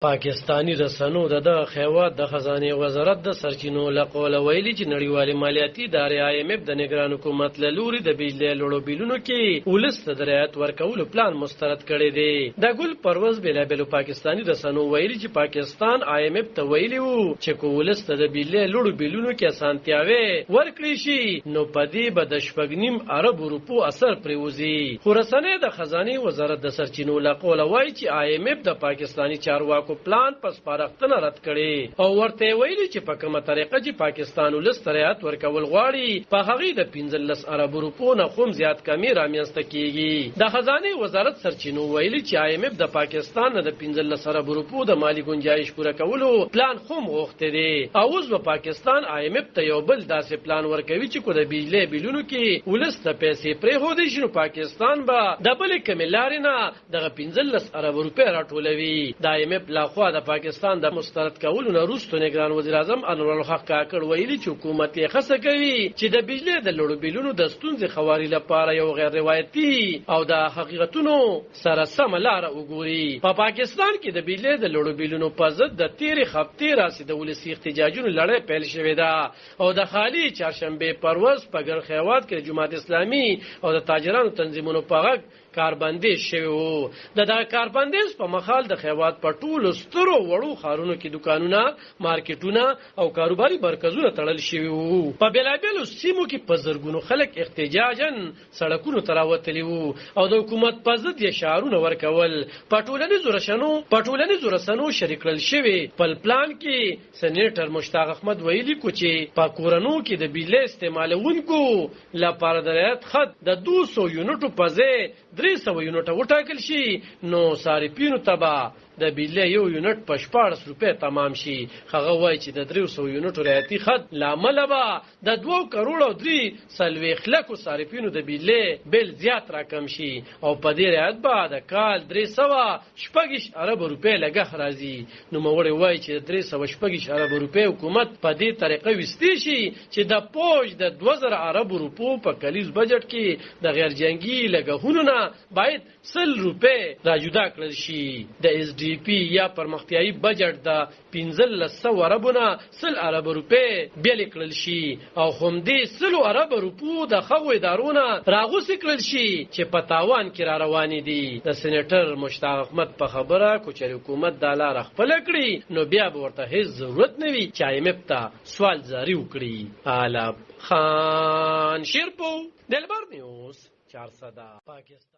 پاکستانی رسنو د خیوات د خزانه وزارت د سرچینو لقول ویلي چې نړیوال مالیاتي ادارې IMF د نگران حکومت له لوري د بجلی لوړو بیلونو کې ولست د رعایت ورکولو پلان مسترد کړی دی. د ګل پروز بلابل پاکستانی رسنو ویلي چې پاکستان IMF ته ویلی وو چې کو ولست د بجلی لوړو بیلونو کې اسانتیاوي ورکړي شي نو پدې به د 8.5 ارب روپو اثر پریوزي. خو رسنۍ د خزانه وزارت د سرچینو لقول وایي چې IMF د پاکستانی چارواکو کو پلان پس پارختنه رد کړي او ورته ویلي چې په کومه طریقه چې پاکستان ولست رعایت ورکول غواړي په هغه د 15 ارب روپو نه خو زیات کمی رامنځته کیږي. د خزانه وزارت سرچینو ویلي چې IMF د پاکستان نه د 15 ارب روپو د مالی گنجائش پوره کولو پلان خو غوښته دي او اوس په پاکستان IMF ته یو بل داسې پلان ورکوي چې کو د بجلی بیلونو کې ولست پیسې پرې هو دي شنو پاکستان به د بل کملاري نه د 15 ارب روپے راټولوي. د IMF خو د پاکستان د مسترد کولو نه وروسته نگران وزیر اعظم انور الحق کاکړ ویلي چې حکومت یې خصه کوي چې د بجلی د لوړو بیلونو د ستونزې خواري لپاره یو غیر روایتي او د حقیقتونو سره سم لار وګوري. په پاکستان کې د بجلی د لوړو بیلونو په ضد د تیرې هفتې راځي د ولسی احتجاجونو لړۍ پیل شوې ده او د خالی چهارشنبه پروز په ګر خیوات کې جماعت اسلامي او د تاجرانو تنظیمونو په غږ کاربندیز شوی وو. د کاربندیز په مخال د خیوات په ټولو سترو وړو خارونو کې دکانونه، مارکیټونه او کاروباري مرکزونه تړل شوي وو. په بېلابېلو سیمو کې په زرګونو خلک احتجاجاً سړکونو ته راوتلي وو او د حکومت په ضد یې شعارونه ورکول. په ټولنیزو رسنو شریک کړل شوي په پلان کې سېنیټر مشتاق احمد ویلي کو چې په کورونو کې د بجلی استعمالونکو لپاره د رعایت خط د 200 یونټو په ځای 300 یونټه وټاکل شي نو صارفینو ته د بجلی یو یونټ په 14 روپے تمام شي. هغه وایي چې د 300 یونټو رعایتي خط لامل به د 2 کروڑ او 3 لک صارفینو د بجلی بل زیات راکم شي او په دې رعایت به د کال 360 ارب روپے لګه راځي. نو موږ وایي چې 360 ارب روپے حکومت په دې طریقه وستي شي چې د پوج د 2000 ارب روپو په کلیز بجټ کې د غیر جنگي لګهونو نه باید 100 روپے راجدا کړل شي. د SDP یا پرمختیايي بجټ د 1500 اربونه 100 ارب روپے بیل کړل شي او هم دې 100 ارب روپو د خو ادارونه راغوس کړل شي چې په تاوان کې را روان دي. د سېنیټر مشتاق احمد په خبره کوچري حکومت د لار خپل کړی نو بیا به ورته هیڅ ضرورت نه وي چې IMF ته سوال جاری وکړي. عالم خان شیرپو دلبر نیوز 400 پاکستان.